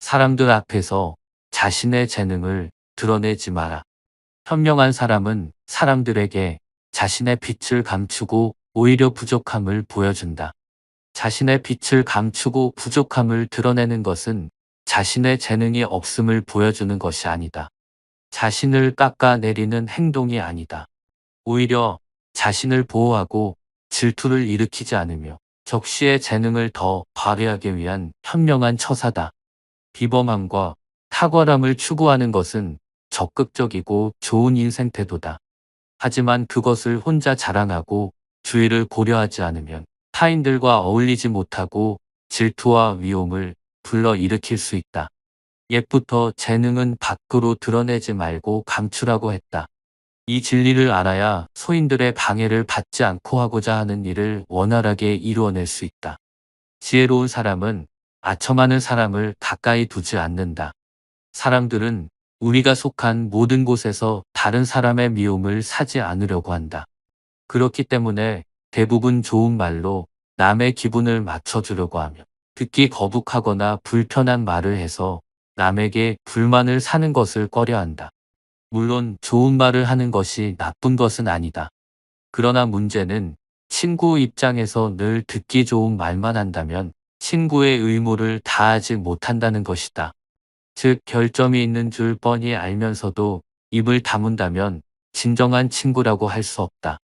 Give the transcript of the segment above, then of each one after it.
사람들 앞에서 자신의 재능을 드러내지 마라. 현명한 사람은 사람들에게 자신의 빛을 감추고 오히려 부족함을 보여준다. 자신의 빛을 감추고 부족함을 드러내는 것은 자신의 재능이 없음을 보여주는 것이 아니다. 자신을 깎아내리는 행동이 아니다. 오히려 자신을 보호하고 질투를 일으키지 않으며 적시의 재능을 더 발휘하기 위한 현명한 처사다. 비범함과 탁월함을 추구하는 것은 적극적이고 좋은 인생 태도다. 하지만 그것을 혼자 자랑하고 주의를 고려하지 않으면 타인들과 어울리지 못하고 질투와 위험을 불러일으킬 수 있다. 옛부터 재능은 밖으로 드러내지 말고 감추라고 했다. 이 진리를 알아야 소인들의 방해를 받지 않고 하고자 하는 일을 원활하게 이루어낼 수 있다. 지혜로운 사람은 아첨하는 사람을 가까이 두지 않는다. 사람들은 우리가 속한 모든 곳에서 다른 사람의 미움을 사지 않으려고 한다. 그렇기 때문에 대부분 좋은 말로 남의 기분을 맞춰주려고 하며 듣기 거북하거나 불편한 말을 해서 남에게 불만을 사는 것을 꺼려한다. 물론 좋은 말을 하는 것이 나쁜 것은 아니다. 그러나 문제는 친구 입장에서 늘 듣기 좋은 말만 한다면 친구의 의무를 다하지 못한다는 것이다. 즉 결점이 있는 줄 뻔히 알면서도 입을 다문다면 진정한 친구라고 할 수 없다.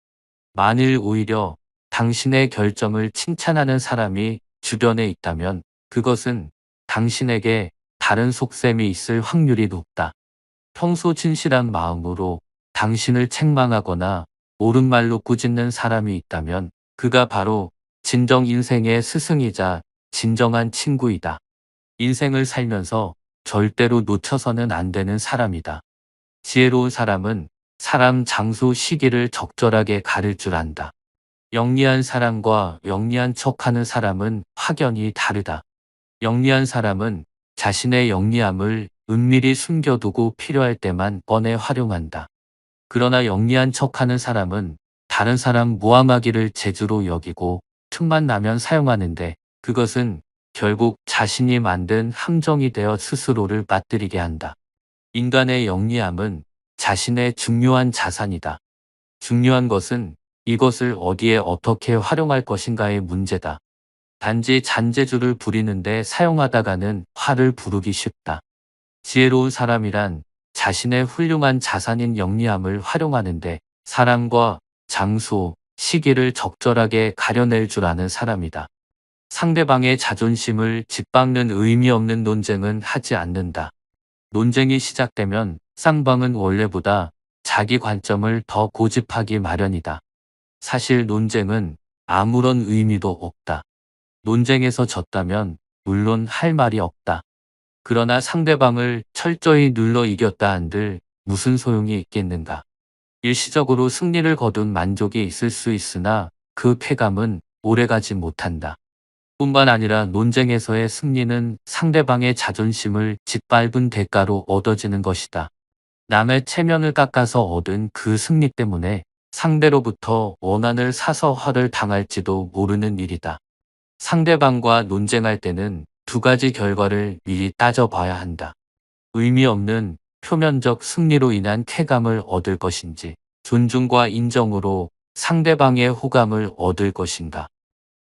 만일 오히려 당신의 결점을 칭찬하는 사람이 주변에 있다면 그것은 당신에게 다른 속셈이 있을 확률이 높다. 평소 진실한 마음으로 당신을 책망하거나 옳은 말로 꾸짖는 사람이 있다면 그가 바로 진정 인생의 스승이자 진정한 친구이다. 인생을 살면서 절대로 놓쳐서는 안 되는 사람이다. 지혜로운 사람은 사람, 장소, 시기를 적절하게 가릴 줄 안다. 영리한 사람과 영리한 척하는 사람은 확연히 다르다. 영리한 사람은 자신의 영리함을 은밀히 숨겨두고 필요할 때만 꺼내 활용한다. 그러나 영리한 척하는 사람은 다른 사람 모함하기를 재주로 여기고 틈만 나면 사용하는데 그것은 결국 자신이 만든 함정이 되어 스스로를 빠뜨리게 한다. 인간의 영리함은 자신의 중요한 자산이다. 중요한 것은 이것을 어디에 어떻게 활용할 것인가의 문제다. 단지 잔재주를 부리는데 사용하다가는 화를 부르기 쉽다. 지혜로운 사람이란 자신의 훌륭한 자산인 영리함을 활용하는데 사람과 장소, 시기를 적절하게 가려낼 줄 아는 사람이다. 상대방의 자존심을 짓밟는 의미 없는 논쟁은 하지 않는다. 논쟁이 시작되면 쌍방은 원래보다 자기 관점을 더 고집하기 마련이다. 사실 논쟁은 아무런 의미도 없다. 논쟁에서 졌다면 물론 할 말이 없다. 그러나 상대방을 철저히 눌러 이겼다 한들 무슨 소용이 있겠는가. 일시적으로 승리를 거둔 만족이 있을 수 있으나 그 쾌감은 오래가지 못한다. 뿐만 아니라 논쟁에서의 승리는 상대방의 자존심을 짓밟은 대가로 얻어지는 것이다. 남의 체면을 깎아서 얻은 그 승리 때문에 상대로부터 원한을 사서 화를 당할지도 모르는 일이다. 상대방과 논쟁할 때는 두 가지 결과를 미리 따져봐야 한다. 의미 없는 표면적 승리로 인한 쾌감을 얻을 것인지, 존중과 인정으로 상대방의 호감을 얻을 것인가.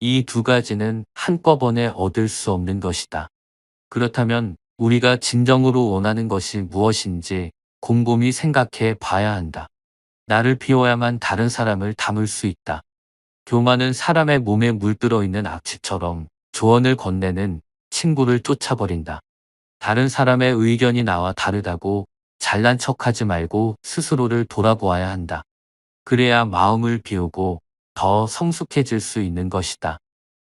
이 두 가지는 한꺼번에 얻을 수 없는 것이다. 그렇다면 우리가 진정으로 원하는 것이 무엇인지 곰곰이 생각해 봐야 한다. 나를 비워야만 다른 사람을 담을 수 있다. 교만은 사람의 몸에 물들어 있는 악취처럼 조언을 건네는 친구를 쫓아버린다. 다른 사람의 의견이 나와 다르다고 잘난 척하지 말고 스스로를 돌아보아야 한다. 그래야 마음을 비우고 더 성숙해질 수 있는 것이다.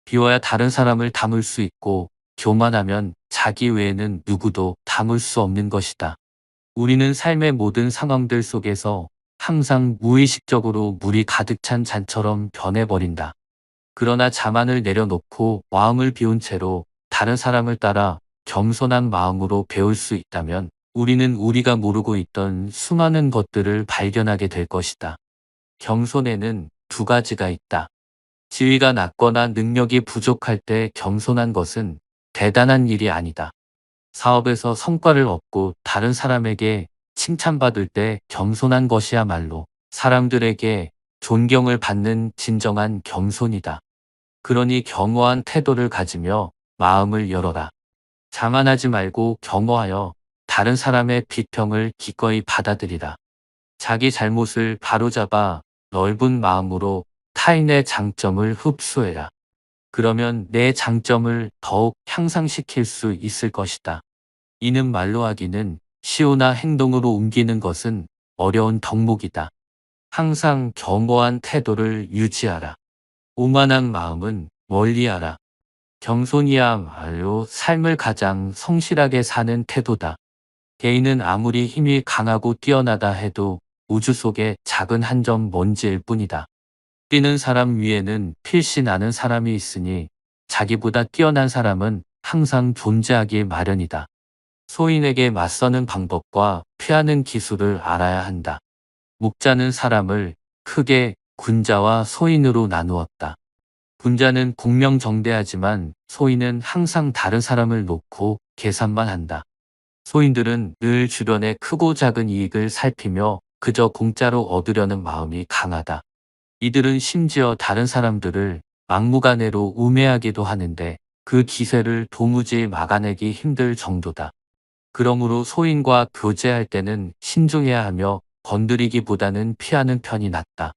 비워야 다른 사람을 담을 수 있고 교만하면 자기 외에는 누구도 담을 수 없는 것이다. 우리는 삶의 모든 상황들 속에서 항상 무의식적으로 물이 가득 찬 잔처럼 변해버린다. 그러나 자만을 내려놓고 마음을 비운 채로 다른 사람을 따라 겸손한 마음으로 배울 수 있다면 우리는 우리가 모르고 있던 수많은 것들을 발견하게 될 것이다. 겸손에는 두 가지가 있다. 지위가 낮거나 능력이 부족할 때 겸손한 것은 대단한 일이 아니다. 사업에서 성과를 얻고 다른 사람에게 칭찬받을 때 겸손한 것이야말로 사람들에게 존경을 받는 진정한 겸손이다. 그러니 겸허한 태도를 가지며 마음을 열어라. 자만하지 말고 겸허하여 다른 사람의 비평을 기꺼이 받아들이라. 자기 잘못을 바로잡아 넓은 마음으로 타인의 장점을 흡수해라. 그러면 내 장점을 더욱 향상시킬 수 있을 것이다. 이는 말로 하기는 쉬우나 행동으로 옮기는 것은 어려운 덕목이다. 항상 겸허한 태도를 유지하라. 오만한 마음은 멀리하라. 겸손이야말로 삶을 가장 성실하게 사는 태도다. 개인은 아무리 힘이 강하고 뛰어나다 해도 우주 속의 작은 한 점 먼지일 뿐이다. 뛰는 사람 위에는 필시 나는 사람이 있으니 자기보다 뛰어난 사람은 항상 존재하기 마련이다. 소인에게 맞서는 방법과 피하는 기술을 알아야 한다. 묵자는 사람을 크게 군자와 소인으로 나누었다. 군자는 공명정대하지만 소인은 항상 다른 사람을 놓고 계산만 한다. 소인들은 늘 주변의 크고 작은 이익을 살피며 그저 공짜로 얻으려는 마음이 강하다. 이들은 심지어 다른 사람들을 막무가내로 우매하기도 하는데 그 기세를 도무지 막아내기 힘들 정도다. 그러므로 소인과 교제할 때는 신중해야 하며 건드리기보다는 피하는 편이 낫다.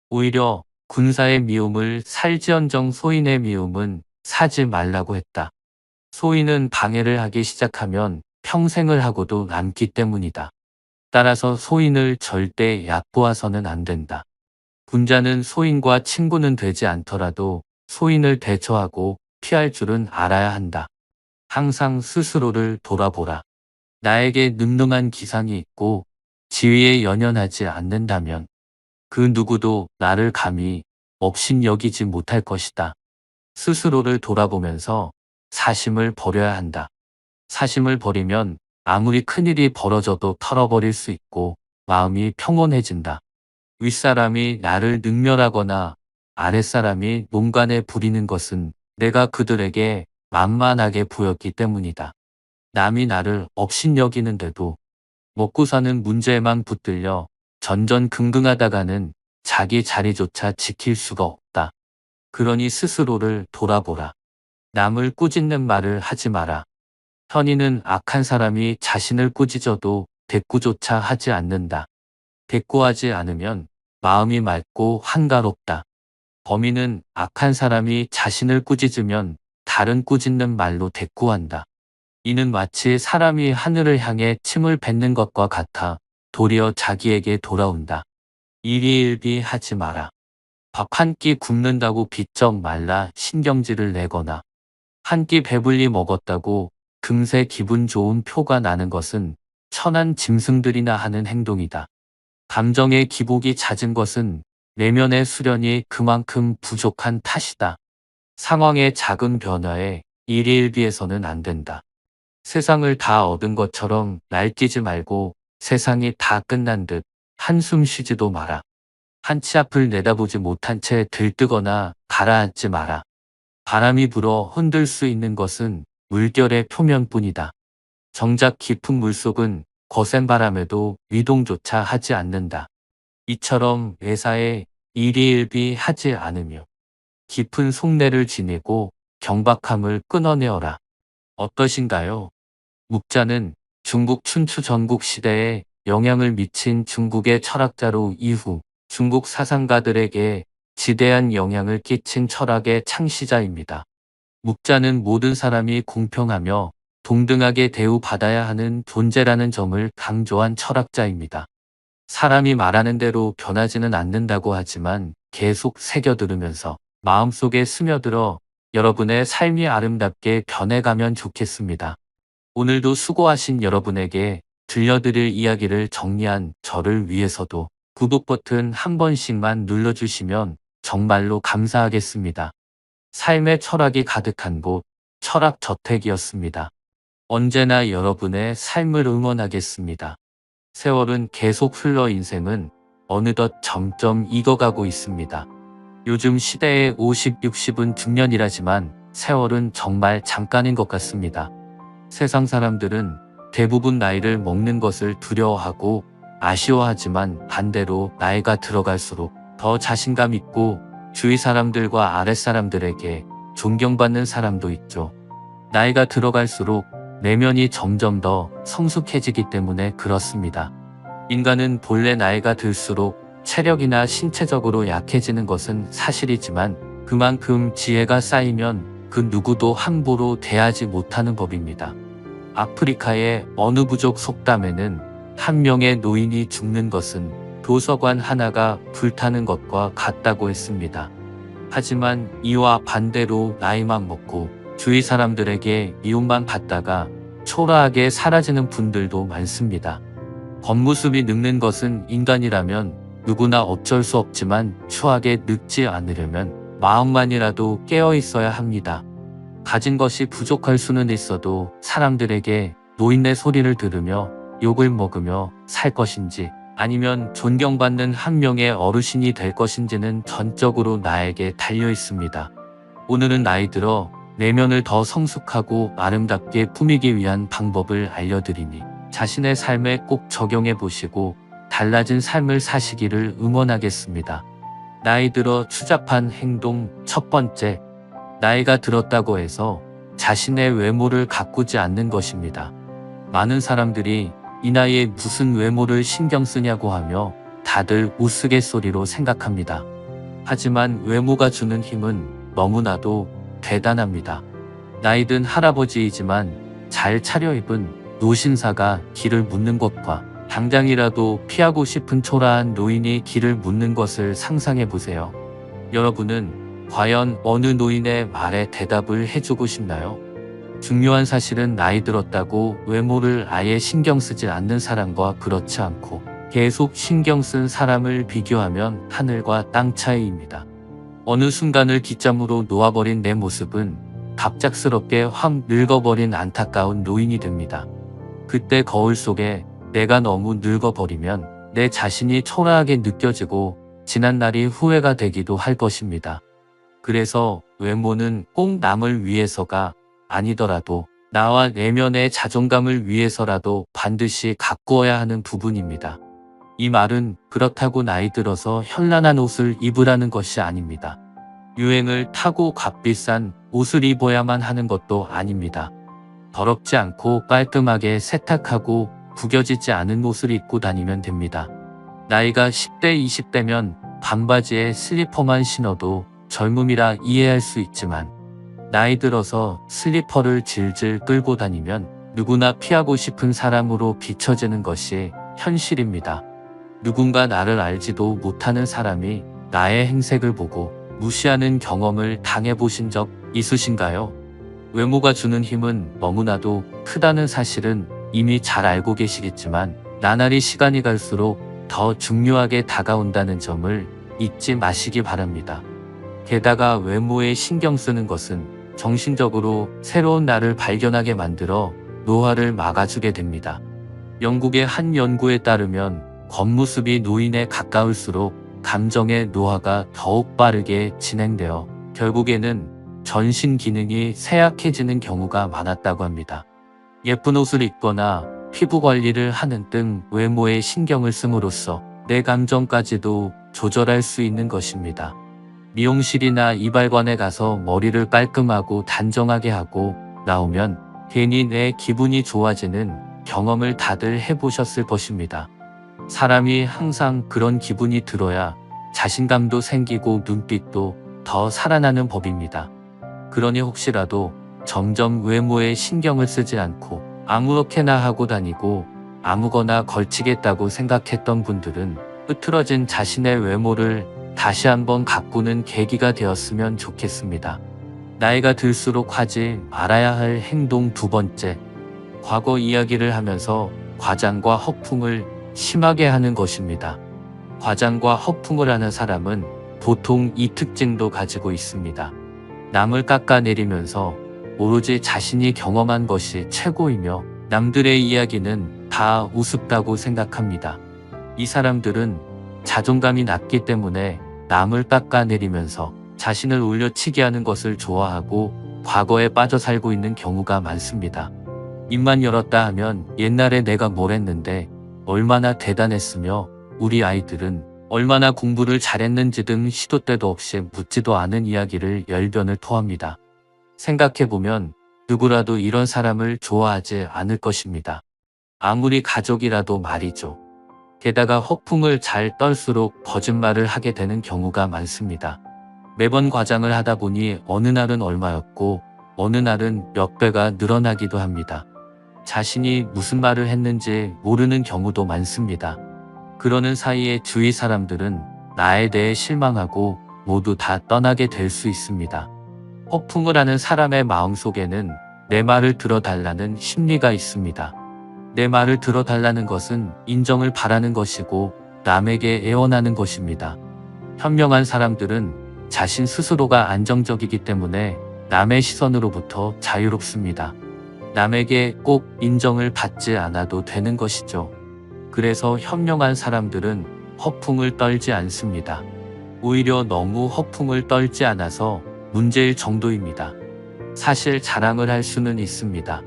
오히려 군사의 미움을 살지언정 소인의 미움은 사지 말라고 했다. 소인은 방해를 하기 시작하면 평생을 하고도 남기 때문이다. 따라서 소인을 절대 얕보아서는 안 된다. 군자는 소인과 친구는 되지 않더라도 소인을 대처하고 피할 줄은 알아야 한다. 항상 스스로를 돌아보라. 나에게 능능한 기상이 있고 지위에 연연하지 않는다면 그 누구도 나를 감히 업신여기지 못할 것이다. 스스로를 돌아보면서 사심을 버려야 한다. 사심을 버리면 아무리 큰일이 벌어져도 털어버릴 수 있고 마음이 평온해진다. 윗사람이 나를 능멸하거나 아랫사람이 농간에 부리는 것은 내가 그들에게 만만하게 보였기 때문이다. 남이 나를 업신여기는데도 먹고 사는 문제에만 붙들려 전전긍긍하다가는 자기 자리조차 지킬 수가 없다. 그러니 스스로를 돌아보라. 남을 꾸짖는 말을 하지 마라. 현이는 악한 사람이 자신을 꾸짖어도 대꾸조차 하지 않는다. 대꾸하지 않으면 마음이 맑고 한가롭다. 범인은 악한 사람이 자신을 꾸짖으면 다른 꾸짖는 말로 대꾸한다. 이는 마치 사람이 하늘을 향해 침을 뱉는 것과 같아 도리어 자기에게 돌아온다. 일희일비하지 마라. 밥 한 끼 굶는다고 비쩍 말라 신경질을 내거나 한 끼 배불리 먹었다고 금세 기분 좋은 표가 나는 것은 천한 짐승들이나 하는 행동이다. 감정의 기복이 잦은 것은 내면의 수련이 그만큼 부족한 탓이다. 상황의 작은 변화에 일희일비해서는 안 된다. 세상을 다 얻은 것처럼 날뛰지 말고 세상이 다 끝난 듯 한숨 쉬지도 마라. 한치 앞을 내다보지 못한 채 들뜨거나 가라앉지 마라. 바람이 불어 흔들 수 있는 것은 물결의 표면뿐이다. 정작 깊은 물속은 거센 바람에도 위동조차 하지 않는다. 이처럼 매사에 일희일비하지 않으며 깊은 속내를 지니고 경박함을 끊어내어라. 어떠신가요? 묵자는 중국 춘추 전국 시대에 영향을 미친 중국의 철학자로 이후 중국 사상가들에게 지대한 영향을 끼친 철학의 창시자입니다. 묵자는 모든 사람이 공평하며 동등하게 대우받아야 하는 존재라는 점을 강조한 철학자입니다. 사람이 말하는 대로 변하지는 않는다고 하지만 계속 새겨들으면서 마음속에 스며들어 여러분의 삶이 아름답게 변해가면 좋겠습니다. 오늘도 수고하신 여러분에게 들려드릴 이야기를 정리한 저를 위해서도 구독 버튼 한 번씩만 눌러주시면 정말로 감사하겠습니다. 삶의 철학이 가득한 곳, 철학저택이었습니다. 언제나 여러분의 삶을 응원하겠습니다. 세월은 계속 흘러 인생은 어느덧 점점 익어가고 있습니다. 요즘 시대의 50, 60은 중년이라지만 세월은 정말 잠깐인 것 같습니다. 세상 사람들은 대부분 나이를 먹는 것을 두려워하고 아쉬워하지만 반대로 나이가 들어갈수록 더 자신감 있고 주위 사람들과 아랫사람들에게 존경받는 사람도 있죠. 나이가 들어갈수록 내면이 점점 더 성숙해지기 때문에 그렇습니다. 인간은 본래 나이가 들수록 체력이나 신체적으로 약해지는 것은 사실이지만 그만큼 지혜가 쌓이면 그 누구도 함부로 대하지 못하는 법입니다. 아프리카의 어느 부족 속담에는 한 명의 노인이 죽는 것은 도서관 하나가 불타는 것과 같다고 했습니다. 하지만 이와 반대로 나이만 먹고 주위 사람들에게 미움만 받다가 초라하게 사라지는 분들도 많습니다. 겉모습이 늙는 것은 인간이라면 누구나 어쩔 수 없지만 추하게 늙지 않으려면 마음만이라도 깨어 있어야 합니다. 가진 것이 부족할 수는 있어도 사람들에게 노인네 소리를 들으며 욕을 먹으며 살 것인지 아니면 존경받는 한 명의 어르신이 될 것인지는 전적으로 나에게 달려 있습니다. 오늘은 나이 들어 내면을 더 성숙하고 아름답게 꾸미기 위한 방법을 알려드리니 자신의 삶에 꼭 적용해 보시고 달라진 삶을 사시기를 응원하겠습니다. 나이 들어 추잡한 행동 첫 번째, 나이가 들었다고 해서 자신의 외모를 가꾸지 않는 것입니다. 많은 사람들이 이 나이에 무슨 외모를 신경 쓰냐고 하며 다들 우스갯소리로 생각합니다. 하지만 외모가 주는 힘은 너무나도 대단합니다. 나이든 할아버지이지만 잘 차려입은 노신사가 길을 묻는 것과 당장이라도 피하고 싶은 초라한 노인이 길을 묻는 것을 상상해 보세요. 여러분은 과연 어느 노인의 말에 대답을 해주고 싶나요? 중요한 사실은 나이 들었다고 외모를 아예 신경 쓰지 않는 사람과 그렇지 않고 계속 신경 쓴 사람을 비교하면 하늘과 땅 차이입니다. 어느 순간을 기점으로 놓아버린 내 모습은 갑작스럽게 확 늙어버린 안타까운 노인이 됩니다. 그때 거울 속에 내가 너무 늙어버리면 내 자신이 초라하게 느껴지고 지난 날이 후회가 되기도 할 것입니다. 그래서 외모는 꼭 남을 위해서가 아니더라도 나와 내면의 자존감을 위해서라도 반드시 가꾸어야 하는 부분입니다. 이 말은 그렇다고 나이 들어서 현란한 옷을 입으라는 것이 아닙니다. 유행을 타고 값비싼 옷을 입어야만 하는 것도 아닙니다. 더럽지 않고 깔끔하게 세탁하고 구겨지지 않은 옷을 입고 다니면 됩니다. 나이가 10대, 20대면 반바지에 슬리퍼만 신어도 젊음이라 이해할 수 있지만 나이 들어서 슬리퍼를 질질 끌고 다니면 누구나 피하고 싶은 사람으로 비춰지는 것이 현실입니다. 누군가 나를 알지도 못하는 사람이 나의 행색을 보고 무시하는 경험을 당해보신 적 있으신가요? 외모가 주는 힘은 너무나도 크다는 사실은 이미 잘 알고 계시겠지만 나날이 시간이 갈수록 더 중요하게 다가온다는 점을 잊지 마시기 바랍니다. 게다가 외모에 신경 쓰는 것은 정신적으로 새로운 나를 발견하게 만들어 노화를 막아주게 됩니다. 영국의 한 연구에 따르면 겉모습이 노인에 가까울수록 감정의 노화가 더욱 빠르게 진행되어 결국에는 전신 기능이 쇠약해지는 경우가 많았다고 합니다. 예쁜 옷을 입거나 피부 관리를 하는 등 외모에 신경을 씀으로써 내 감정까지도 조절할 수 있는 것입니다. 미용실이나 이발관에 가서 머리를 깔끔하고 단정하게 하고 나오면 괜히 내 기분이 좋아지는 경험을 다들 해보셨을 것입니다. 사람이 항상 그런 기분이 들어야 자신감도 생기고 눈빛도 더 살아나는 법입니다. 그러니 혹시라도 점점 외모에 신경을 쓰지 않고 아무렇게나 하고 다니고 아무거나 걸치겠다고 생각했던 분들은 흐트러진 자신의 외모를 다시 한번 가꾸는 계기가 되었으면 좋겠습니다. 나이가 들수록 하지 말아야 할 행동 두 번째, 과거 이야기를 하면서 과장과 허풍을 심하게 하는 것입니다. 과장과 허풍을 하는 사람은 보통 이 특징도 가지고 있습니다. 남을 깎아내리면서 오로지 자신이 경험한 것이 최고이며 남들의 이야기는 다 우습다고 생각합니다. 이 사람들은 자존감이 낮기 때문에 남을 깎아내리면서 자신을 올려치게 하는 것을 좋아하고 과거에 빠져 살고 있는 경우가 많습니다. 입만 열었다 하면 옛날에 내가 뭘 했는데 얼마나 대단했으며 우리 아이들은 얼마나 공부를 잘했는지 등 시도 때도 없이 묻지도 않은 이야기를 열변을 토합니다. 생각해보면 누구라도 이런 사람을 좋아하지 않을 것입니다. 아무리 가족이라도 말이죠. 게다가 허풍을 잘 떨수록 거짓말을 하게 되는 경우가 많습니다. 매번 과장을 하다 보니 어느 날은 얼마였고 어느 날은 몇 배가 늘어나기도 합니다. 자신이 무슨 말을 했는지 모르는 경우도 많습니다. 그러는 사이에 주위 사람들은 나에 대해 실망하고 모두 다 떠나게 될 수 있습니다. 허풍을 하는 사람의 마음속에는 내 말을 들어달라는 심리가 있습니다. 내 말을 들어달라는 것은 인정을 바라는 것이고 남에게 애원하는 것입니다. 현명한 사람들은 자신 스스로가 안정적이기 때문에 남의 시선으로부터 자유롭습니다. 남에게 꼭 인정을 받지 않아도 되는 것이죠. 그래서 현명한 사람들은 허풍을 떨지 않습니다. 오히려 너무 허풍을 떨지 않아서 문제일 정도입니다. 사실 자랑을 할 수는 있습니다.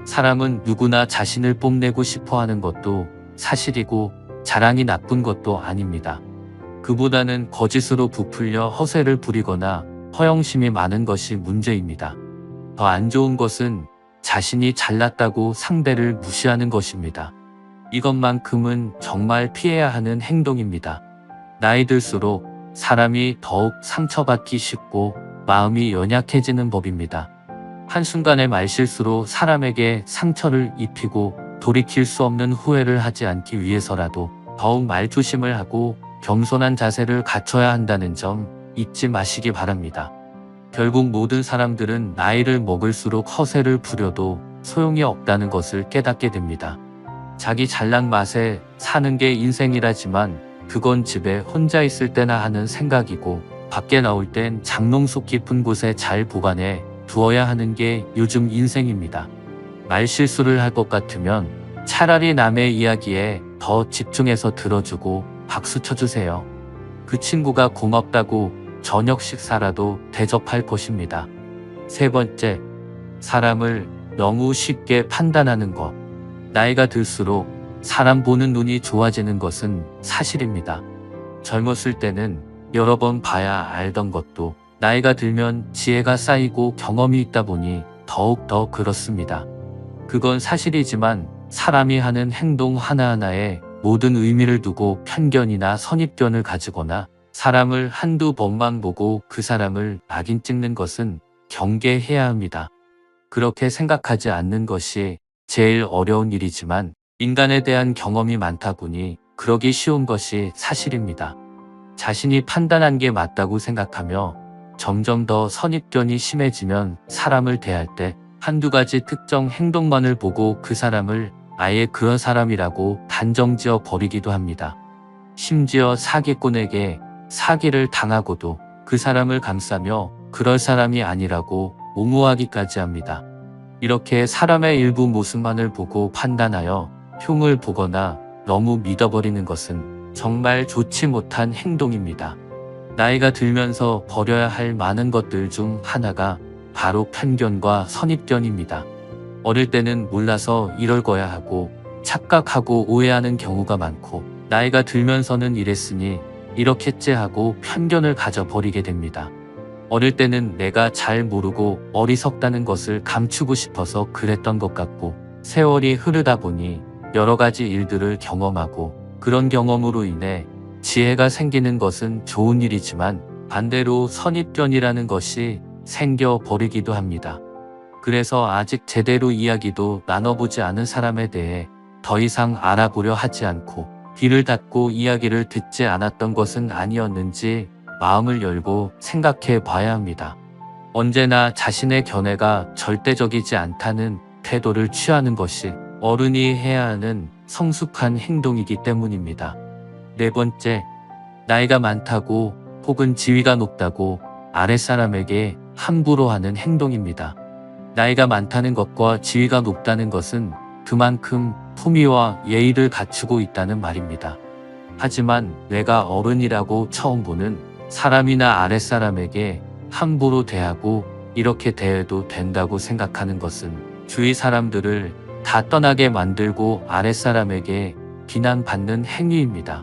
사람은 누구나 자신을 뽐내고 싶어 하는 것도 사실이고 자랑이 나쁜 것도 아닙니다. 그보다는 거짓으로 부풀려 허세를 부리거나 허영심이 많은 것이 문제입니다. 더 안 좋은 것은 자신이 잘났다고 상대를 무시하는 것입니다. 이것만큼은 정말 피해야 하는 행동입니다. 나이 들수록 사람이 더욱 상처받기 쉽고 마음이 연약해지는 법입니다. 한순간의 말실수로 사람에게 상처를 입히고 돌이킬 수 없는 후회를 하지 않기 위해서라도 더욱 말조심을 하고 겸손한 자세를 갖춰야 한다는 점 잊지 마시기 바랍니다. 결국 모든 사람들은 나이를 먹을수록 허세를 부려도 소용이 없다는 것을 깨닫게 됩니다. 자기 잘난 맛에 사는 게 인생이라지만 그건 집에 혼자 있을 때나 하는 생각이고 밖에 나올 땐 장롱속 깊은 곳에 잘 보관해 두어야 하는 게 요즘 인생입니다. 말실수를 할 것 같으면 차라리 남의 이야기에 더 집중해서 들어주고 박수 쳐주세요. 그 친구가 고맙다고 저녁 식사라도 대접할 것입니다. 세 번째, 사람을 너무 쉽게 판단하는 것. 나이가 들수록 사람 보는 눈이 좋아지는 것은 사실입니다. 젊었을 때는 여러 번 봐야 알던 것도 나이가 들면 지혜가 쌓이고 경험이 있다 보니 더욱 더 그렇습니다. 그건 사실이지만 사람이 하는 행동 하나하나에 모든 의미를 두고 편견이나 선입견을 가지거나 사람을 한두 번만 보고 그 사람을 낙인 찍는 것은 경계해야 합니다. 그렇게 생각하지 않는 것이 제일 어려운 일이지만 인간에 대한 경험이 많다 보니 그러기 쉬운 것이 사실입니다. 자신이 판단한 게 맞다고 생각하며 점점 더 선입견이 심해지면 사람을 대할 때 한두 가지 특정 행동만을 보고 그 사람을 아예 그런 사람이라고 단정지어 버리기도 합니다. 심지어 사기꾼에게 사기를 당하고도 그 사람을 감싸며 그럴 사람이 아니라고 옹호하기까지 합니다. 이렇게 사람의 일부 모습만을 보고 판단하여 흉을 보거나 너무 믿어버리는 것은 정말 좋지 못한 행동입니다. 나이가 들면서 버려야 할 많은 것들 중 하나가 바로 편견과 선입견입니다. 어릴 때는 몰라서 이럴 거야 하고 착각하고 오해하는 경우가 많고 나이가 들면서는 이랬으니 이렇겠지 하고 편견을 가져버리게 됩니다. 어릴 때는 내가 잘 모르고 어리석다는 것을 감추고 싶어서 그랬던 것 같고 세월이 흐르다 보니 여러 가지 일들을 경험하고 그런 경험으로 인해 지혜가 생기는 것은 좋은 일이지만 반대로 선입견이라는 것이 생겨버리기도 합니다. 그래서 아직 제대로 이야기도 나눠보지 않은 사람에 대해 더 이상 알아보려 하지 않고 귀를 닫고 이야기를 듣지 않았던 것은 아니었는지 마음을 열고 생각해 봐야 합니다. 언제나 자신의 견해가 절대적이지 않다는 태도를 취하는 것이 어른이 해야 하는 성숙한 행동이기 때문입니다. 네 번째, 나이가 많다고 혹은 지위가 높다고 아랫사람에게 함부로 하는 행동입니다. 나이가 많다는 것과 지위가 높다는 것은 그만큼 품위와 예의를 갖추고 있다는 말입니다. 하지만 내가 어른이라고 처음 보는 사람이나 아랫사람에게 함부로 대하고 이렇게 대해도 된다고 생각하는 것은 주위 사람들을 다 떠나게 만들고 아랫사람에게 비난받는 행위입니다.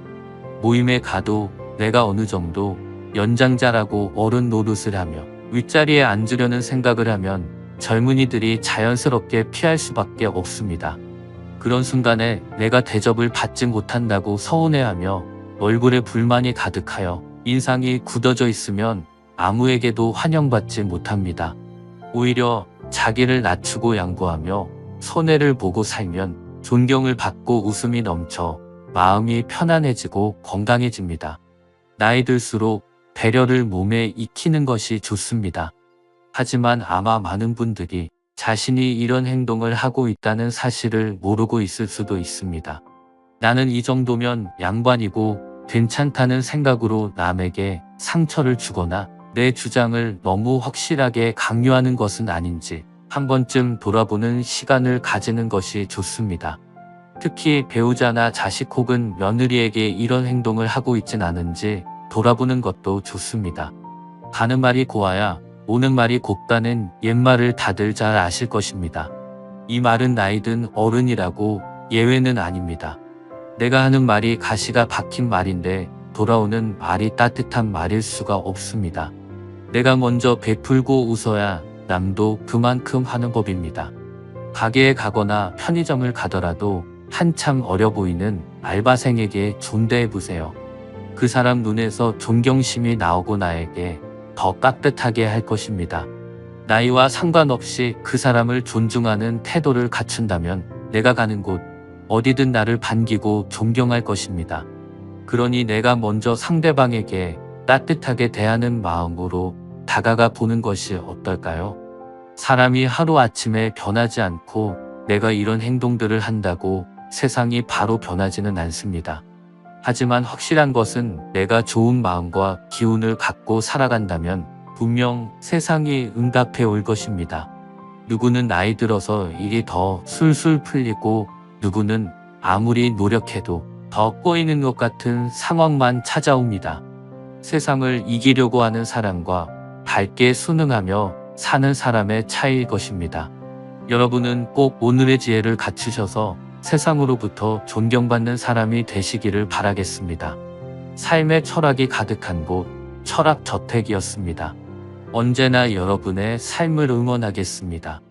모임에 가도 내가 어느 정도 연장자라고 어른 노릇을 하며 윗자리에 앉으려는 생각을 하면 젊은이들이 자연스럽게 피할 수밖에 없습니다. 그런 순간에 내가 대접을 받지 못한다고 서운해하며 얼굴에 불만이 가득하여 인상이 굳어져 있으면 아무에게도 환영받지 못합니다. 오히려 자기를 낮추고 양보하며 손해를 보고 살면 존경을 받고 웃음이 넘쳐 마음이 편안해지고 건강해집니다. 나이 들수록 배려를 몸에 익히는 것이 좋습니다. 하지만 아마 많은 분들이 자신이 이런 행동을 하고 있다는 사실을 모르고 있을 수도 있습니다. 나는 이 정도면 양반이고 괜찮다는 생각으로 남에게 상처를 주거나 내 주장을 너무 확실하게 강요하는 것은 아닌지 한 번쯤 돌아보는 시간을 가지는 것이 좋습니다. 특히 배우자나 자식 혹은 며느리에게 이런 행동을 하고 있진 않은지 돌아보는 것도 좋습니다. 가는 말이 고와야 오는 말이 곱다는 옛말을 다들 잘 아실 것입니다. 이 말은 나이든 어른이라고 예외는 아닙니다. 내가 하는 말이 가시가 박힌 말인데 돌아오는 말이 따뜻한 말일 수가 없습니다. 내가 먼저 베풀고 웃어야 남도 그만큼 하는 법입니다. 가게에 가거나 편의점을 가더라도 한참 어려 보이는 알바생에게 존대해 보세요. 그 사람 눈에서 존경심이 나오고 나에게 더 깍듯하게 할 것입니다. 나이와 상관없이 그 사람을 존중하는 태도를 갖춘다면 내가 가는 곳 어디든 나를 반기고 존경할 것입니다. 그러니 내가 먼저 상대방에게 따뜻하게 대하는 마음으로 다가가 보는 것이 어떨까요? 사람이 하루아침에 변하지 않고 내가 이런 행동들을 한다고 세상이 바로 변하지는 않습니다. 하지만 확실한 것은 내가 좋은 마음과 기운을 갖고 살아간다면 분명 세상이 응답해 올 것입니다. 누구는 나이 들어서 일이 더 술술 풀리고 누구는 아무리 노력해도 더 꼬이는 것 같은 상황만 찾아옵니다. 세상을 이기려고 하는 사람과 밝게 순응하며 사는 사람의 차이일 것입니다. 여러분은 꼭 오늘의 지혜를 갖추셔서 세상으로부터 존경받는 사람이 되시기를 바라겠습니다. 삶의 철학이 가득한 곳 철학저택이었습니다. 언제나 여러분의 삶을 응원하겠습니다.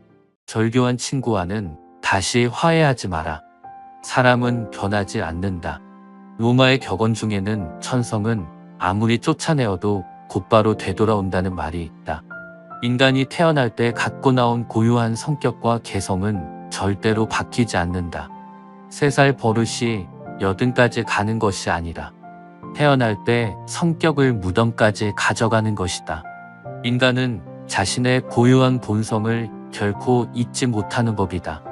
절교한 친구와는 다시 화해하지 마라. 사람은 변하지 않는다. 로마의 격언 중에는 천성은 아무리 쫓아내어도 곧바로 되돌아온다는 말이 있다. 인간이 태어날 때 갖고 나온 고유한 성격과 개성은 절대로 바뀌지 않는다. 3살 버릇이 80까지 가는 것이 아니라 태어날 때 성격을 무덤까지 가져가는 것이다. 인간은 자신의 고유한 본성을 결코 잊지 못하는 법이다.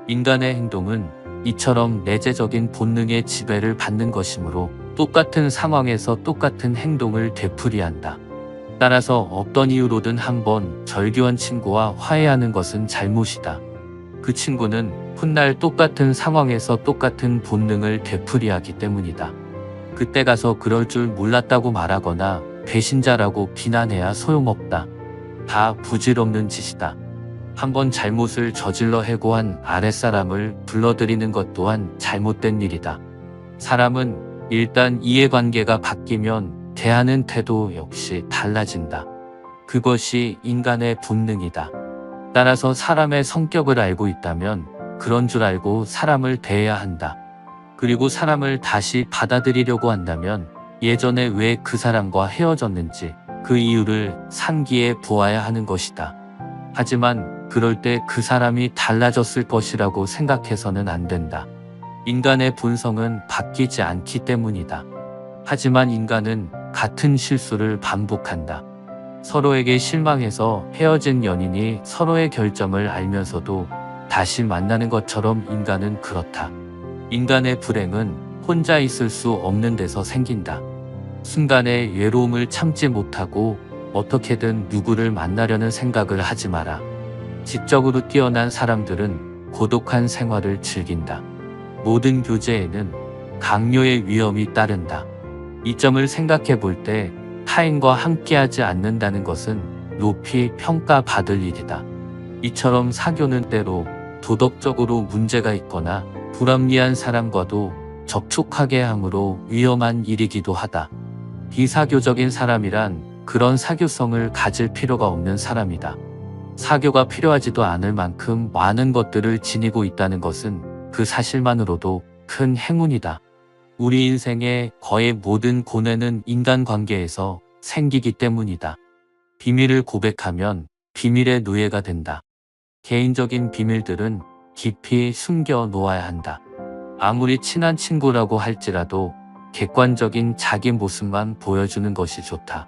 인간의 행동은 이처럼 내재적인 본능의 지배를 받는 것이므로 똑같은 상황에서 똑같은 행동을 되풀이한다. 따라서 어떤 이유로든 한번 절교한 친구와 화해하는 것은 잘못이다. 그 친구는 훗날 똑같은 상황에서 똑같은 본능을 되풀이하기 때문이다. 그때 가서 그럴 줄 몰랐다고 말하거나 배신자라고 비난해야 소용없다. 다 부질없는 짓이다. 한번 잘못을 저질러 해고한 아랫사람을 불러들이는 것 또한 잘못된 일이다. 사람은 일단 이해관계가 바뀌면 대하는 태도 역시 달라진다. 그것이 인간의 본능이다. 따라서 사람의 성격을 알고 있다면 그런 줄 알고 사람을 대해야 한다. 그리고 사람을 다시 받아들이려고 한다면 예전에 왜 그 사람과 헤어졌는지 그 이유를 상기해 보아야 하는 것이다. 하지만 그럴 때 그 사람이 달라졌을 것이라고 생각해서는 안 된다. 인간의 본성은 바뀌지 않기 때문이다. 하지만 인간은 같은 실수를 반복한다. 서로에게 실망해서 헤어진 연인이 서로의 결점을 알면서도 다시 만나는 것처럼 인간은 그렇다. 인간의 불행은 혼자 있을 수 없는 데서 생긴다. 순간의 외로움을 참지 못하고 어떻게든 누구를 만나려는 생각을 하지 마라. 지적으로 뛰어난 사람들은 고독한 생활을 즐긴다. 모든 교제에는 강요의 위험이 따른다. 이 점을 생각해 볼 때 타인과 함께하지 않는다는 것은 높이 평가받을 일이다. 이처럼 사교는 때로 도덕적으로 문제가 있거나 불합리한 사람과도 접촉하게 함으로 위험한 일이기도 하다. 비사교적인 사람이란 그런 사교성을 가질 필요가 없는 사람이다. 사교가 필요하지도 않을 만큼 많은 것들을 지니고 있다는 것은 그 사실만으로도 큰 행운이다. 우리 인생의 거의 모든 고뇌는 인간관계에서 생기기 때문이다. 비밀을 고백하면 비밀의 노예가 된다. 개인적인 비밀들은 깊이 숨겨 놓아야 한다. 아무리 친한 친구라고 할지라도 객관적인 자기 모습만 보여주는 것이 좋다.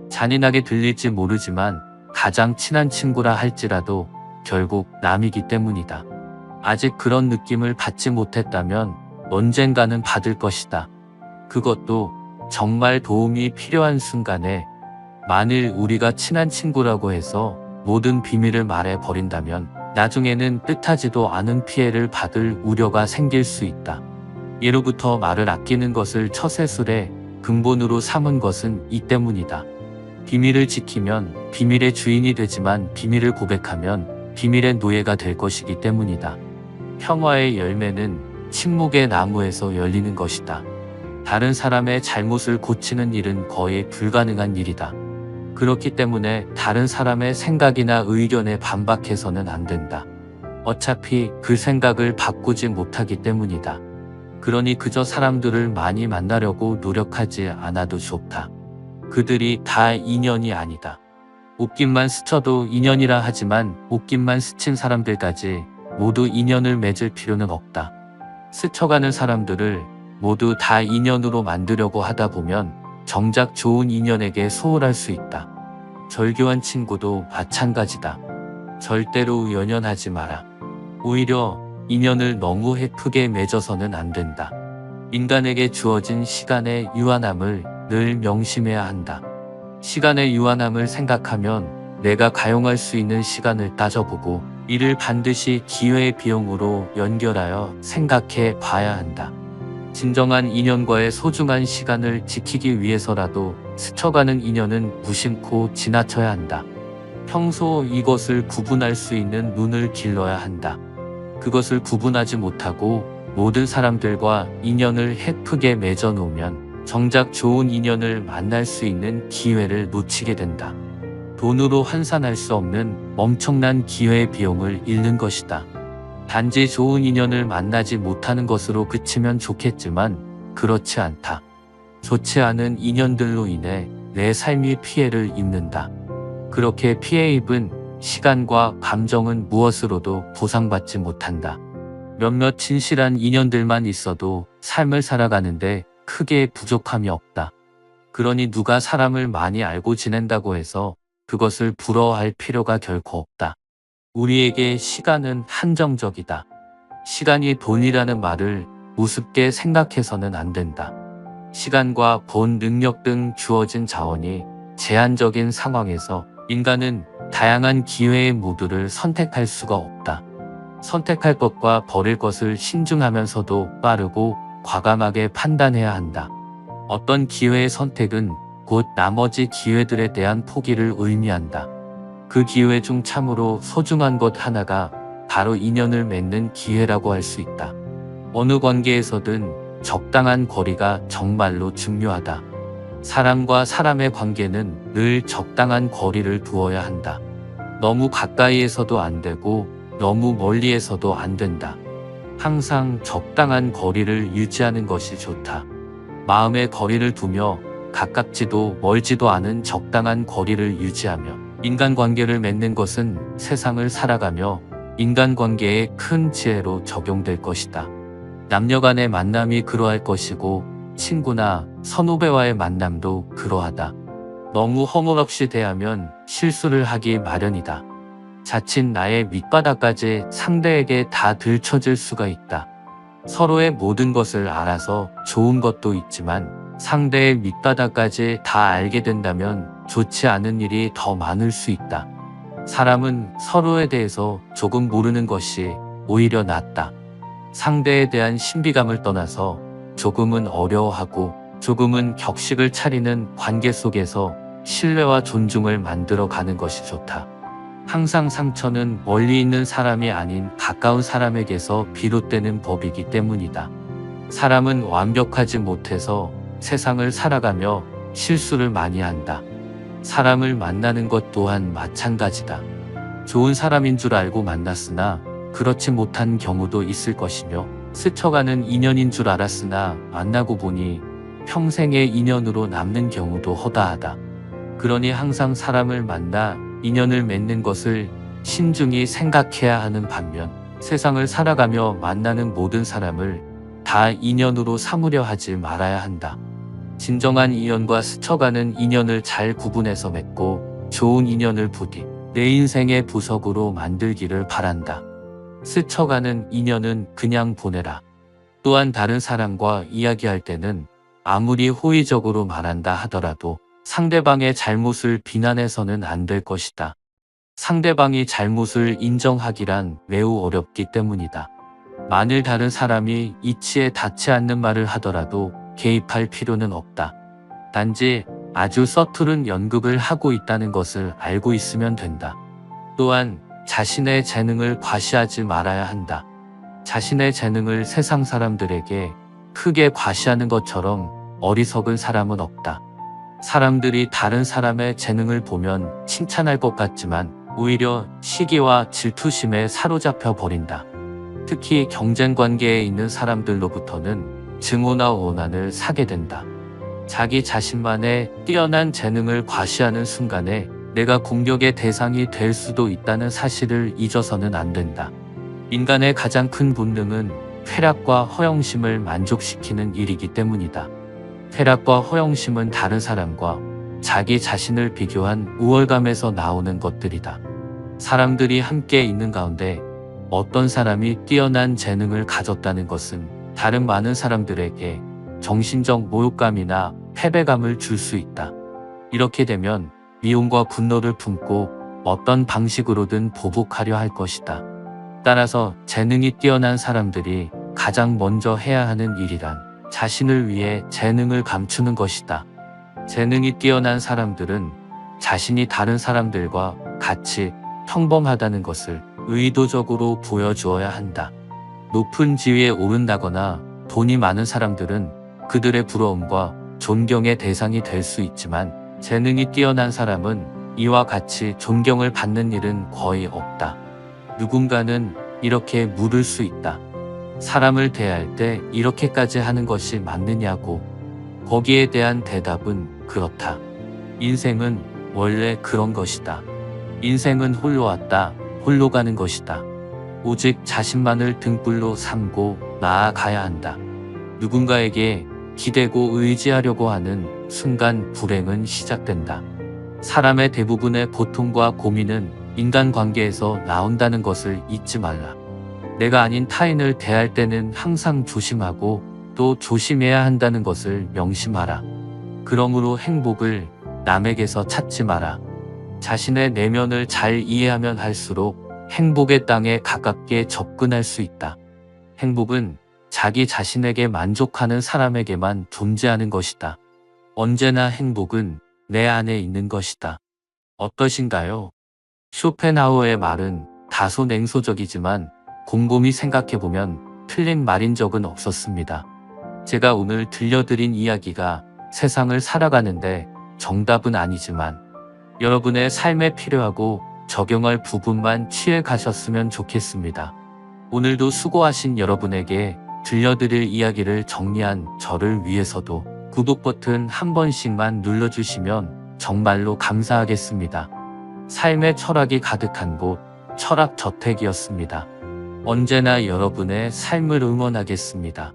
잔인하게 들릴지 모르지만 가장 친한 친구라 할지라도 결국 남이기 때문이다. 아직 그런 느낌을 받지 못했다면 언젠가는 받을 것이다. 그것도 정말 도움이 필요한 순간에. 만일 우리가 친한 친구라고 해서 모든 비밀을 말해 버린다면 나중에는 뜻하지도 않은 피해를 받을 우려가 생길 수 있다. 예로부터 말을 아끼는 것을 처세술의 근본으로 삼은 것은 이 때문이다. 비밀을 지키면 비밀의 주인이 되지만 비밀을 고백하면 비밀의 노예가 될 것이기 때문이다. 평화의 열매는 침묵의 나무에서 열리는 것이다. 다른 사람의 잘못을 고치는 일은 거의 불가능한 일이다. 그렇기 때문에 다른 사람의 생각이나 의견에 반박해서는 안 된다. 어차피 그 생각을 바꾸지 못하기 때문이다. 그러니 그저 사람들을 많이 만나려고 노력하지 않아도 좋다. 그들이 다 인연이 아니다. 옷깃만 스쳐도 인연이라 하지만 옷깃만 스친 사람들까지 모두 인연을 맺을 필요는 없다. 스쳐가는 사람들을 모두 다 인연으로 만들려고 하다 보면 정작 좋은 인연에게 소홀할 수 있다. 절교한 친구도 마찬가지다. 절대로 연연하지 마라. 오히려 인연을 너무 헤프게 맺어서는 안 된다. 인간에게 주어진 시간의 유한함을 늘 명심해야 한다. 시간의 유한함을 생각하면 내가 가용할 수 있는 시간을 따져보고 이를 반드시 기회의 비용으로 연결하여 생각해 봐야 한다. 진정한 인연과의 소중한 시간을 지키기 위해서라도 스쳐가는 인연은 무심코 지나쳐야 한다. 평소 이것을 구분할 수 있는 눈을 길러야 한다. 그것을 구분하지 못하고 모든 사람들과 인연을 헤프게 맺어 놓으면 정작 좋은 인연을 만날 수 있는 기회를 놓치게 된다. 돈으로 환산할 수 없는 엄청난 기회의 비용을 잃는 것이다. 단지 좋은 인연을 만나지 못하는 것으로 그치면 좋겠지만 그렇지 않다. 좋지 않은 인연들로 인해 내 삶이 피해를 입는다. 그렇게 피해 입은 시간과 감정은 무엇으로도 보상받지 못한다. 몇몇 진실한 인연들만 있어도 삶을 살아가는데 크게 부족함이 없다. 그러니 누가 사람을 많이 알고 지낸다고 해서 그것을 부러워할 필요가 결코 없다. 우리에게 시간은 한정적이다. 시간이 돈이라는 말을 우습게 생각해서는 안 된다. 시간과 돈, 능력 등 주어진 자원이 제한적인 상황에서 인간은 다양한 기회의 모두를 선택할 수가 없다. 선택할 것과 버릴 것을 신중하면서도 빠르고 과감하게 판단해야 한다. 어떤 기회의 선택은 곧 나머지 기회들에 대한 포기를 의미한다. 그 기회 중 참으로 소중한 것 하나가 바로 인연을 맺는 기회라고 할 수 있다. 어느 관계에서든 적당한 거리가 정말로 중요하다. 사람과 사람의 관계는 늘 적당한 거리를 두어야 한다. 너무 가까이에서도 안 되고 너무 멀리에서도 안 된다. 항상 적당한 거리를 유지하는 것이 좋다. 마음의 거리를 두며 가깝지도 멀지도 않은 적당한 거리를 유지하며 인간관계를 맺는 것은 세상을 살아가며 인간관계의 큰 지혜로 적용될 것이다. 남녀 간의 만남이 그러할 것이고 친구나 선후배와의 만남도 그러하다. 너무 허물없이 대하면 실수를 하기 마련이다. 자칫 나의 밑바닥까지 상대에게 다 들춰질 수가 있다. 서로의 모든 것을 알아서 좋은 것도 있지만 상대의 밑바닥까지 다 알게 된다면 좋지 않은 일이 더 많을 수 있다. 사람은 서로에 대해서 조금 모르는 것이 오히려 낫다. 상대에 대한 신비감을 떠나서 조금은 어려워하고 조금은 격식을 차리는 관계 속에서 신뢰와 존중을 만들어 가는 것이 좋다. 항상 상처는 멀리 있는 사람이 아닌 가까운 사람에게서 비롯되는 법이기 때문이다. 사람은 완벽하지 못해서 세상을 살아가며 실수를 많이 한다. 사람을 만나는 것 또한 마찬가지다. 좋은 사람인 줄 알고 만났으나 그렇지 못한 경우도 있을 것이며, 스쳐가는 인연인 줄 알았으나 만나고 보니 평생의 인연으로 남는 경우도 허다하다. 그러니 항상 사람을 만나 인연을 맺는 것을 신중히 생각해야 하는 반면, 세상을 살아가며 만나는 모든 사람을 다 인연으로 삼으려 하지 말아야 한다. 진정한 인연과 스쳐가는 인연을 잘 구분해서 맺고 좋은 인연을 부디 내 인생의 보석으로 만들기를 바란다. 스쳐가는 인연은 그냥 보내라. 또한 다른 사람과 이야기할 때는 아무리 호의적으로 말한다 하더라도 상대방의 잘못을 비난해서는 안 될 것이다. 상대방이 잘못을 인정하기란 매우 어렵기 때문이다. 만일 다른 사람이 이치에 닿지 않는 말을 하더라도 개입할 필요는 없다. 단지 아주 서투른 연극을 하고 있다는 것을 알고 있으면 된다. 또한 자신의 재능을 과시하지 말아야 한다. 자신의 재능을 세상 사람들에게 크게 과시하는 것처럼 어리석은 사람은 없다. 사람들이 다른 사람의 재능을 보면 칭찬할 것 같지만 오히려 시기와 질투심에 사로잡혀 버린다. 특히 경쟁 관계에 있는 사람들로부터는 증오나 원한을 사게 된다. 자기 자신만의 뛰어난 재능을 과시하는 순간에 내가 공격의 대상이 될 수도 있다는 사실을 잊어서는 안 된다. 인간의 가장 큰 본능은 쾌락과 허영심을 만족시키는 일이기 때문이다. 쾌락과 허영심은 다른 사람과 자기 자신을 비교한 우월감에서 나오는 것들이다. 사람들이 함께 있는 가운데 어떤 사람이 뛰어난 재능을 가졌다는 것은 다른 많은 사람들에게 정신적 모욕감이나 패배감을 줄 수 있다. 이렇게 되면 미움과 분노를 품고 어떤 방식으로든 보복하려 할 것이다. 따라서 재능이 뛰어난 사람들이 가장 먼저 해야 하는 일이란 자신을 위해 재능을 감추는 것이다. 재능이 뛰어난 사람들은 자신이 다른 사람들과 같이 평범하다는 것을 의도적으로 보여주어야 한다. 높은 지위에 오른다거나 돈이 많은 사람들은 그들의 부러움과 존경의 대상이 될 수 있지만, 재능이 뛰어난 사람은 이와 같이 존경을 받는 일은 거의 없다. 누군가는 이렇게 물을 수 있다. 사람을 대할 때 이렇게까지 하는 것이 맞느냐고. 거기에 대한 대답은 그렇다. 인생은 원래 그런 것이다. 인생은 홀로 왔다, 홀로 가는 것이다. 오직 자신만을 등불로 삼고 나아가야 한다. 누군가에게 기대고 의지하려고 하는 순간 불행은 시작된다. 사람의 대부분의 고통과 고민은 인간관계에서 나온다는 것을 잊지 말라. 내가 아닌 타인을 대할 때는 항상 조심하고 또 조심해야 한다는 것을 명심하라. 그러므로 행복을 남에게서 찾지 마라. 자신의 내면을 잘 이해하면 할수록 행복의 땅에 가깝게 접근할 수 있다. 행복은 자기 자신에게 만족하는 사람에게만 존재하는 것이다. 언제나 행복은 내 안에 있는 것이다. 어떠신가요? 쇼펜하우어의 말은 다소 냉소적이지만 곰곰이 생각해보면 틀린 말인 적은 없었습니다. 제가 오늘 들려드린 이야기가 세상을 살아가는데 정답은 아니지만 여러분의 삶에 필요하고 적용할 부분만 취해 가셨으면 좋겠습니다. 오늘도 수고하신 여러분에게 들려드릴 이야기를 정리한 저를 위해서도 구독 버튼 한 번씩만 눌러주시면 정말로 감사하겠습니다. 삶의 철학이 가득한 곳, 철학저택이었습니다. 언제나 여러분의 삶을 응원하겠습니다.